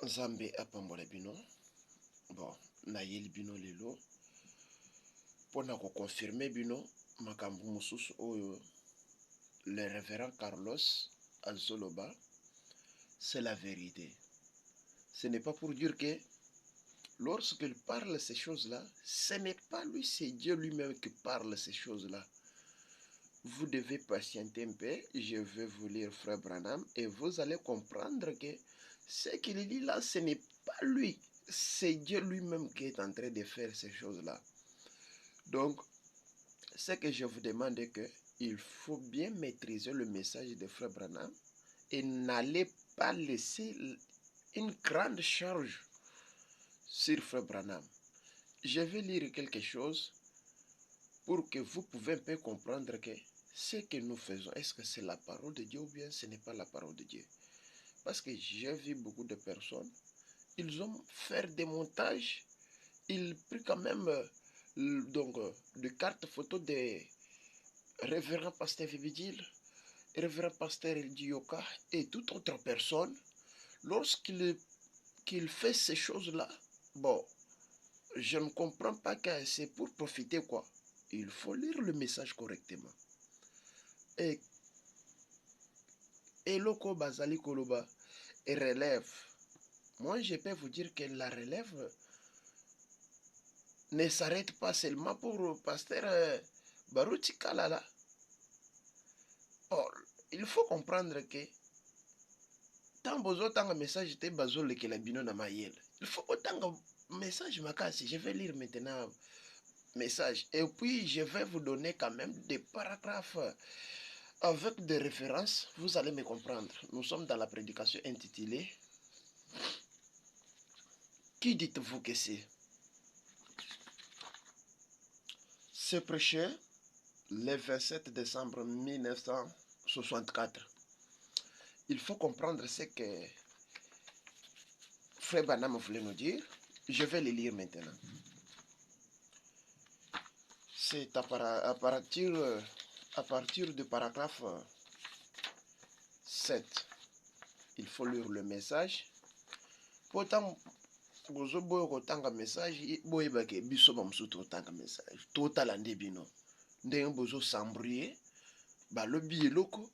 Nzambe apambola bino. Bon, nayeli bino lelo pona ko confirmer bino makambo mususu oyo le révérend Carlos azoloba. C'est la vérité. Ce n'est pas pour dire que lorsqu'il parle ces choses-là, ce n'est pas lui, c'est Dieu lui-même qui parle ces choses-là. Vous devez patienter un peu, je vais vous lire Frère Branham et vous allez comprendre que ce qu'il dit là, ce n'est pas lui, c'est Dieu lui-même qui est en train de faire ces choses-là. Donc, ce que je vous demande est que il faut bien maîtriser le message de Frère Branham et n'allez pas laisser une grande charge sur Frère Branham. Je vais lire quelque chose pour que vous pouvez un peu comprendre que ce que nous faisons, est-ce que c'est la parole de Dieu ou bien ce n'est pas la parole de Dieu? Parce que j'ai vu beaucoup de personnes, ils ont fait des montages, ils prennent quand même de cartes photos des révérends pasteur Vigile, révérend pasteur Dioka et toute autre personne. Lorsqu'il fait ces choses-là, bon, je ne comprends pas que c'est pour profiter quoi. Il faut lire le message correctement. Et Eloko Bazali Koloba et relève. Moi, je peux vous dire que la relève ne s'arrête pas seulement pour pasteur Baruti Kalala. Or, il faut comprendre que tant bozo tanga message te bazo leke la bino na mayel. Il faut autant message makasi. Je vais lire maintenant message. Et puis, je vais vous donner quand même des paragraphes avec des références. Vous allez me comprendre. Nous sommes dans la prédication intitulée Qui dites-vous que c'est? C'est prêché le 27 décembre 1964. Il faut comprendre ce que Frère Branham voulait nous dire. Je vais le lire maintenant. C'est à partir du paragraphe 7. Il faut lire le message. Pourtant, bozo boyo kotanga message boyeba ke biso bamusu totanga message totalande bino ndenge bozo s'embrouiller balobi eloko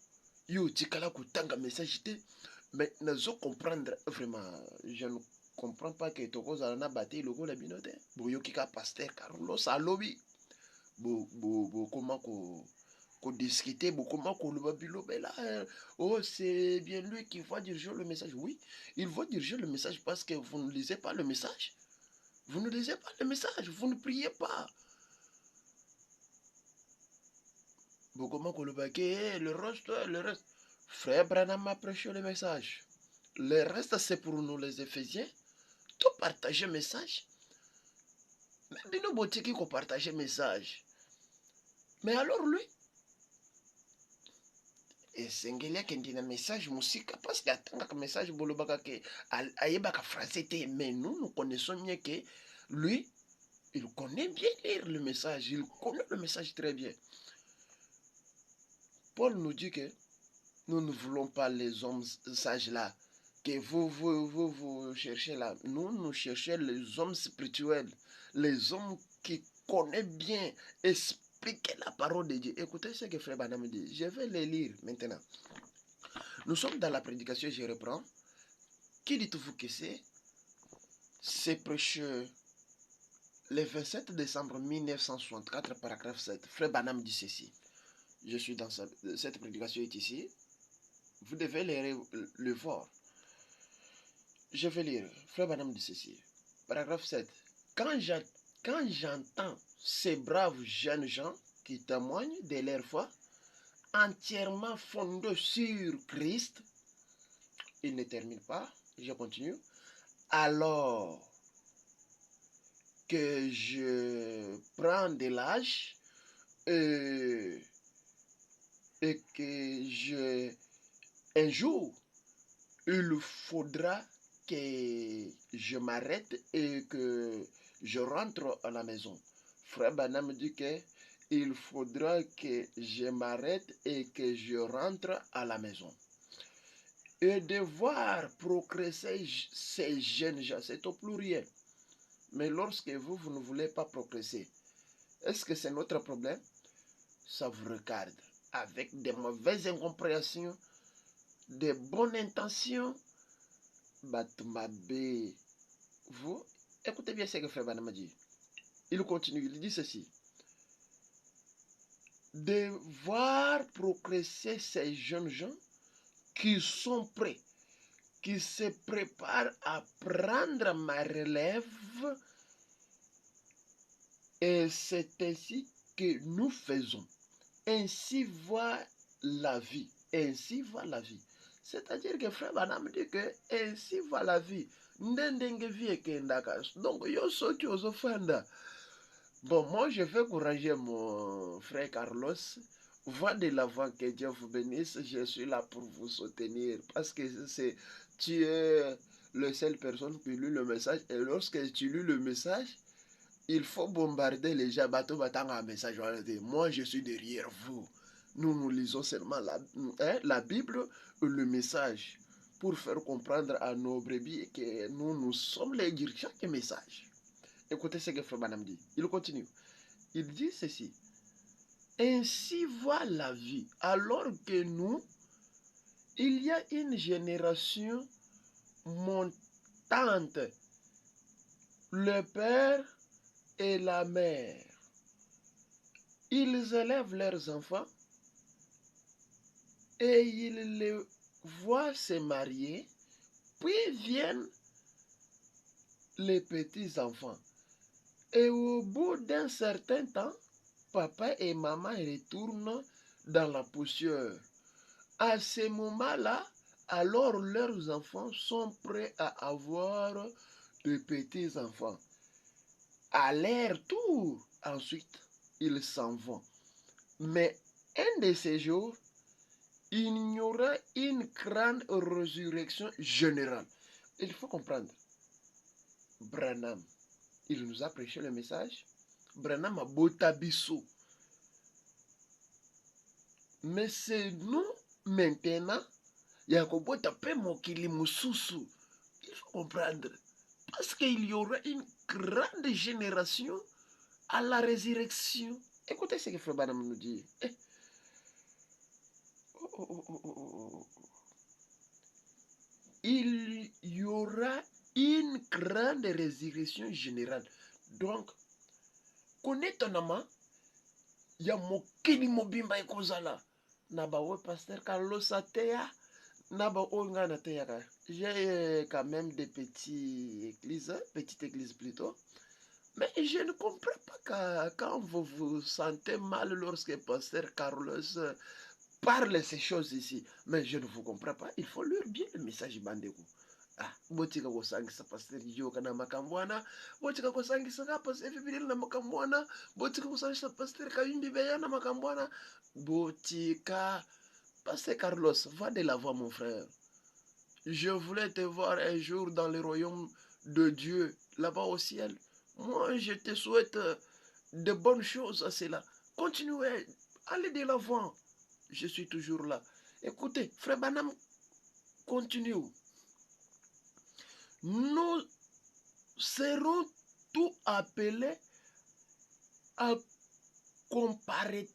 yo tikala kotanga message te mais nazo comprendre vraiment je ne comprends pas que tokozala na bate lokola bino te boyoki ka pasteur Carlos alobi bokoma discuter, oh c'est bien lui qui va diriger le message. Oui, il va diriger le message parce que vous ne lisez pas le message. Vous ne lisez pas le message, vous ne priez pas. Le reste. Frère Branham a prêché le message. Le reste, c'est pour nous les Éphésiens. Tout partager le message. Mais nous, botiki qu'on partage le message. Mais alors lui, et Sengelia qui dit un message musique parce qu'il attend un message bolobaka que ayebaka français mais nous connaissons mieux que lui il connaît bien lire le message, il connaît le message très bien. Paul nous dit que nous ne voulons pas les hommes sages là que vous cherchez là. Nous cherchons les hommes spirituels, les hommes qui connaissent bien expliquer la parole de Dieu. Écoutez ce que Frère Branham dit. Je vais les lire maintenant. Nous sommes dans la prédication, je reprends. Qui dites-vous que c'est? C'est prêché le 27 décembre 1964, paragraphe 7. Frère Branham dit ceci. Je suis dans cette prédication est ici. Vous devez le voir. Je vais lire. Frère Branham dit ceci. Paragraphe 7. Quand j'entends ces braves jeunes gens qui témoignent de leur foi entièrement fondée sur Christ, il ne termine pas, je continue. Alors que je prends de l'âge et que un jour, il faudra que je m'arrête et que je rentre à la maison. Frère Branham dit que il faudra que je m'arrête et que je rentre à la maison. et de voir progresser ces jeunes gens, c'est au pluriel. Mais lorsque vous ne voulez pas progresser, est-ce que c'est notre problème? Ça vous regarde. Avec des mauvaises incompréhensions, des bonnes intentions, Batmabe. Vous, écoutez bien ce que Frère Banama dit. Il continue, il dit ceci. De voir progresser ces jeunes gens qui sont prêts, qui se préparent à prendre ma relève. Et c'est ainsi que nous faisons. Ainsi va la vie. Ainsi va la vie. C'est-à-dire que Frère Banam dit que ainsi va la vie. Donc, yo soki ozofanda. Bon, moi, je vais encourager mon frère Carlos. Va de l'avant, que Dieu vous bénisse. Je suis là pour vous soutenir. Parce que tu es la seule personne qui lit le message. Et lorsque tu lis le message, il faut bombarder les gens. Un message. Moi, je suis derrière vous. Nous lisons seulement la Bible ou le message pour faire comprendre à nos brebis que nous sommes les dirigeants du message. Écoutez ce que Frère Banam dit. Il continue. Il dit ceci. Ainsi va la vie. Alors que nous, il y a une génération montante. Le père et la mère. Ils élèvent leurs enfants et ils les voient se marier. Puis viennent les petits-enfants. Et au bout d'un certain temps, papa et maman retournent dans la poussière. À ce moment-là, alors leurs enfants sont prêts à avoir de petits-enfants. À leur tour, ensuite, ils s'en vont. Mais un de ces jours, il y aura une grande résurrection générale. Il faut comprendre. Branham, il nous a prêché le message. Branham a botabiso. Mais c'est nous, maintenant, Yakobota pe mokili mususu. Il faut comprendre. Parce qu'il y aura une grande génération à la résurrection. Écoutez ce que Frère Branham nous dit. Il y aura une grande résurrection générale. Donc, connaît-on il y a mokili mobimba ekozala. Nabawe pasteur Carlos Atea. J'ai quand même des petites églises plutôt. Mais je ne comprends pas quand vous vous sentez mal lorsque pasteur Carlos parle de ces choses ici. Mais je ne vous comprends pas. Il faut lire bien le message Bandeko. Ah, botika kosangisa pasteur Yoka na makambwana, botika kosangisa ka pasteur Fibril na makambwana, botika kosangisa pasteur Kawimbi Beya na makambwana, botika pasteur Carlos, va de l'avant mon frère. Je voulais te voir un jour dans le royaume de Dieu, là-bas au ciel. Moi, je te souhaite de bonnes choses à cela. Continuez, allez de l'avant. Je suis toujours là. Écoutez, Frère Banam, continue. Nous serons tous appelés à comparaître.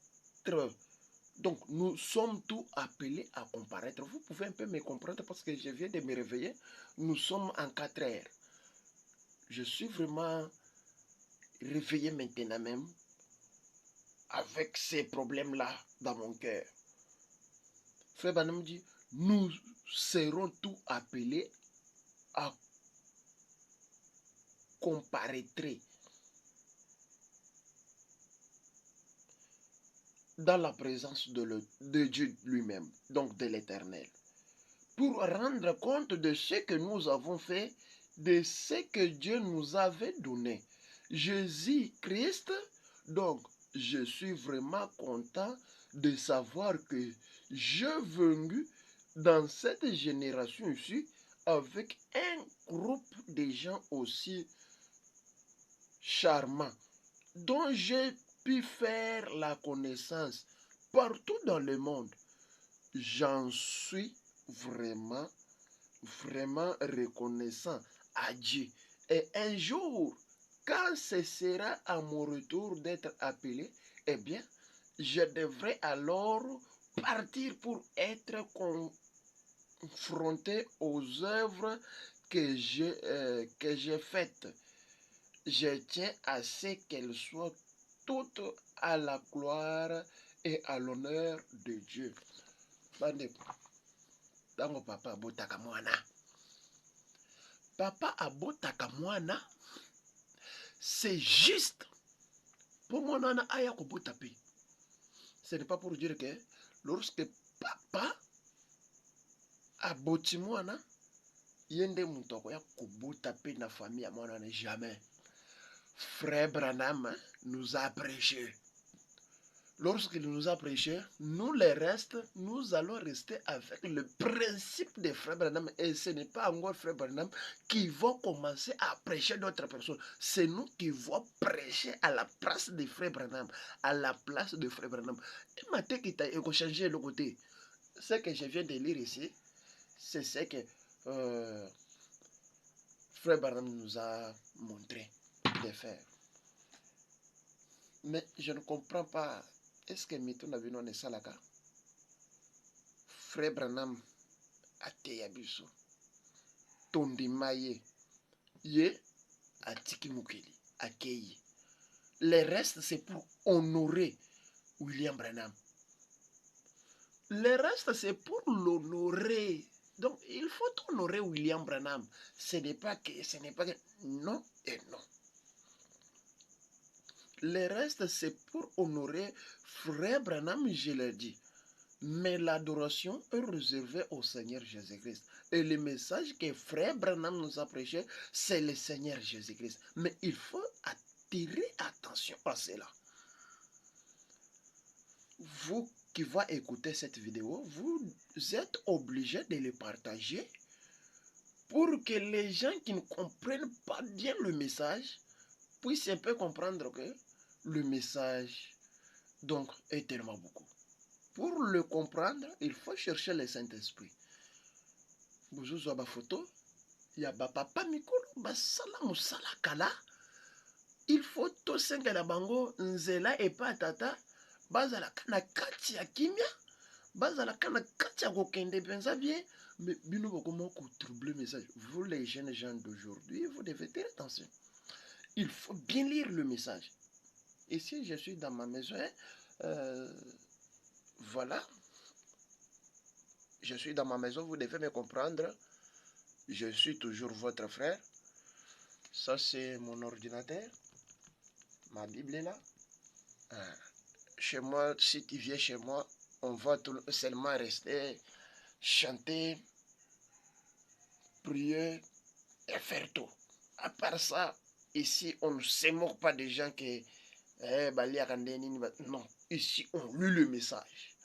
Donc, nous sommes tous appelés à comparaître. Vous pouvez un peu me comprendre parce que je viens de me réveiller. Nous sommes en 4 heures. Je suis vraiment réveillé maintenant même avec ces problèmes-là dans mon cœur. Frère Banam dit, nous serons tous appelés à comparaître dans la présence de Dieu lui-même, donc de l'Éternel, pour rendre compte de ce que nous avons fait, de ce que Dieu nous avait donné. Jésus-Christ, donc, je suis vraiment content de savoir que je venu dans cette génération ici avec un groupe de gens aussi charmants, dont j'ai pu faire la connaissance partout dans le monde. J'en suis vraiment, vraiment reconnaissant à Dieu. Et un jour, quand ce sera à mon retour d'être appelé, eh bien, je devrais alors partir pour être confronté aux œuvres que j'ai faites. Je tiens à ce qu'elles soient toutes à la gloire et à l'honneur de Dieu. Bandeko, tango papa abotaka mwana. Papa abotaka mwana, c'est juste pour mon wana aya kobota pe. Ce n'est pas pour dire que lorsque papa aboti mwana, yende mutoko ya kobota pe na famille ya mwana na jamais. Frère Branham nous a prêché. Lorsqu'il nous a prêché, nous les restes, nous allons rester avec le principe de Frère Branham. Et ce n'est pas encore Frère Branham qui va commencer à prêcher d'autres personnes. C'est nous qui vont prêcher à la place de Frère Branham. À la place de Frère Branham. Et maintenant qu'il a changé le côté. Ce que je viens de lire ici, c'est ce que Frère Branham nous a montré de faire. Mais je ne comprends pas. Est-ce que Mito n'a vu non salaka? Frère Branham ateya biso. Tondimaye. Ye atiki mukeli. Akei. Le reste c'est pour honorer William Branham. Le reste c'est pour l'honorer. Donc il faut honorer William Branham. Ce n'est pas que non et non. Le reste, c'est pour honorer Frère Branham, je l'ai dit. Mais l'adoration est réservée au Seigneur Jésus-Christ. Et le message que Frère Branham nous a prêché, c'est le Seigneur Jésus-Christ. Mais il faut attirer attention à cela. Vous qui va écouter cette vidéo, vous êtes obligés de le partager pour que les gens qui ne comprennent pas bien le message puissent un peu comprendre que le message donc est tellement beaucoup. Pour le comprendre, il faut chercher le Saint-Esprit. Vous avez une photo, il y a papa mikolo, basala musala kala. Il faut tout ce que la bango nzela et pas tata, bazala kana kati ya kimia, bazala kana kati ya kokende pensa bien, mais bino comment troubler le message. Vous les jeunes gens d'aujourd'hui, vous devez faire attention. Il faut bien lire le message. Ici, je suis dans ma maison. Voilà. Je suis dans ma maison, vous devez me comprendre. Je suis toujours votre frère. Ça, c'est mon ordinateur. Ma Bible est là. Chez moi, si tu viens chez moi, on va seulement rester, chanter, prier et faire tout. À part ça, ici, on ne se moque pas des gens qui... non, ici, on lit le message.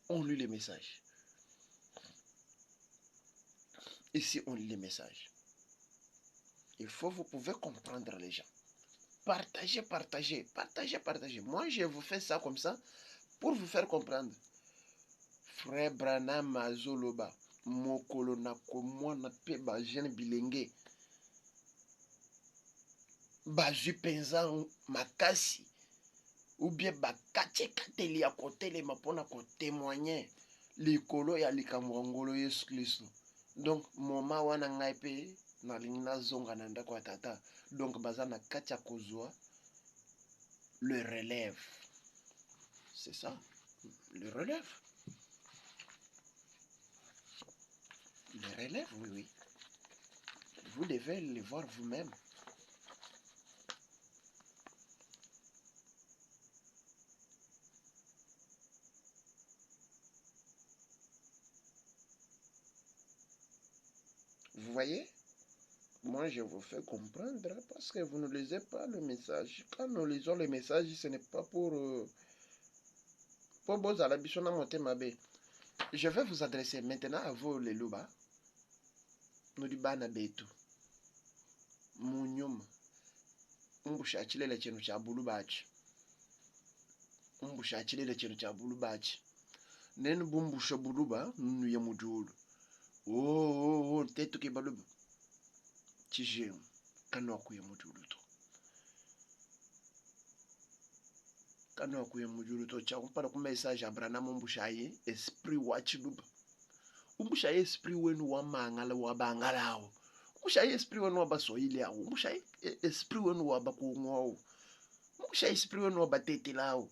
On lit le message. Ici, on lit les messages. Il faut, vous pouvez comprendre les gens. Partagez, partagez, partagez, partagez. Moi, je vous fais ça comme ça pour vous faire comprendre. Frère Branham Azoloba, Mokolo na komona pe ba jeune bilenge. Bazui penza makasi. Ou bien bakati kateli ya kotele mapona ko témoigner likolo ya likambo ngolo Yesu Kristo. Donc moma wana ngai pe na lingina zonga na ndako ya tata. Donc baza na kati ya kozwa le relève. C'est ça, le relève. Le relève, oui, oui. Vous devez le voir vous-même. Vous voyez? Moi, je vous fais comprendre parce que vous ne lisez pas le message. Quand nous lisons le message, ce n'est pas pour... Je vais vous adresser maintenant à vous, les louba. Nous disons bana betu. Munyum. Umbusha chilele chenu cha bulubachi. Umbusha chilele chenu cha bulubachi. nen bumbu shabuduba nu yamujulu oh tetu ke baluba tijem kanoku yamujulu to kanoku yamujulu to cha kumpala ku message abrana mumbushaye esprit wachiluba umbushaye esprit wenu wa mangala wa bangalao umbushaye esprit wenu wa basoile ao umbushaye esprit wenu wa bakungo umbushaye esprit wenu wa batetelao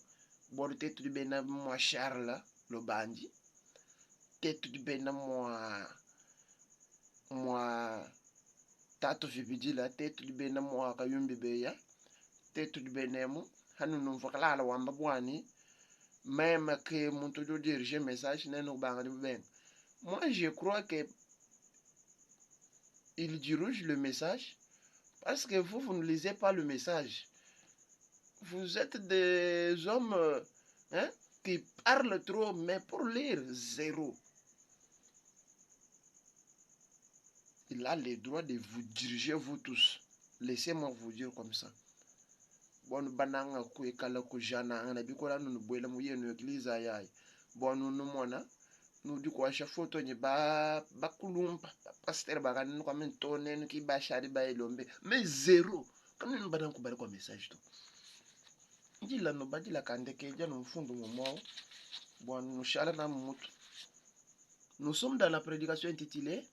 boro tetu di bena mwa Charles Lobandi tetu di bena mwa Tato Vibidila tetu di bena mwa Kayumbi Beya tetu di benemu hanu numvakalala wamba bwani même que mon tout diriger message n'est nous ben. Moi je crois que il dirige le message parce que vous ne lisez pas le message. Vous êtes des hommes hein, qui parlent trop, mais pour lire, zéro. Il a le droit de vous diriger, vous tous. Laissez-moi vous dire comme ça. Bon, bananga kala kujana ana bikola nu bwela mu yenu église ayai. Bon, nous mona nous du quoi chaque photo ni ba kulumpa pasteur ba kan ko men tonen ki ba shari ba elombe mais zéro. Comme nous badan ko bari ko message to. Njila no badila kandeke ja no fundo mo bon nous chala na mutu. Nous sommes dans la prédication intitulée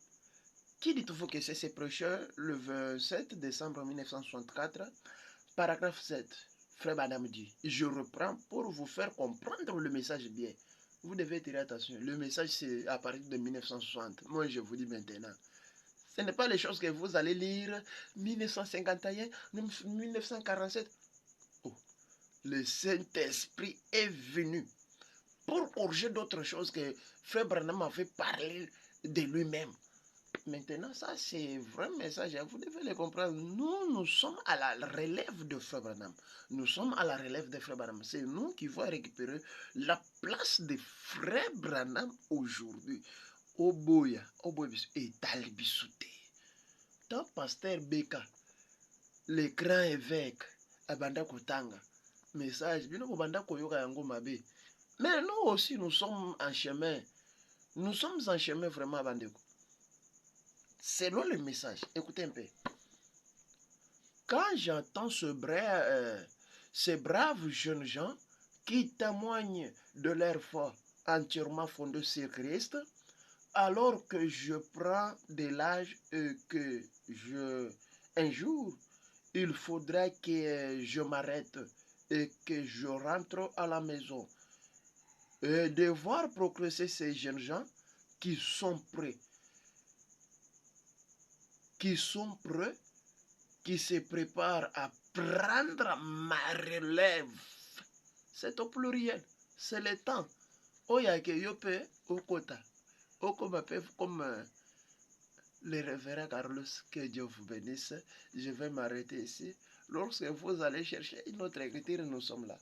Qui dit-il que c'est ce prêcheur le 27 décembre 1964, paragraphe 7. Frère Madame dit, je reprends pour vous faire comprendre le message bien. Vous devez tirer attention. Le message, c'est à partir de 1960. Moi, je vous dis maintenant. Ce n'est pas les choses que vous allez lire 1951, 1947. Oh, le Saint-Esprit est venu pour corriger d'autres choses que Frère Branham avait parlé de lui-même. Maintenant, ça c'est vrai message, vous devez le comprendre. Nous sommes à la relève de Frère Branham. Nous sommes à la relève de Frère Branham. C'est nous qui allons récupérer la place de Frère Branham aujourd'hui. Oboya, Oboyabis et Talibisouté. Tant pasteur Beka, le grand évêque, Abanda Kotanga, message, bien Abanda Koyoka Yango Mabe. Mais nous aussi, nous sommes en chemin. Nous sommes en chemin vraiment, Abandeko. Selon le message, écoutez un peu. Quand j'entends ces braves jeunes gens qui témoignent de leur foi entièrement fondée sur Christ, alors que je prends de l'âge et que un jour, il faudra que je m'arrête et que je rentre à la maison. Et de voir progresser ces jeunes gens qui sont prêts, qui se préparent à prendre ma relève. C'est au pluriel, c'est le temps. Oya ke yope okota. Comme le révérend Carlos, que Dieu vous bénisse. Je vais m'arrêter ici. Lorsque vous allez chercher une autre écriture, nous sommes là.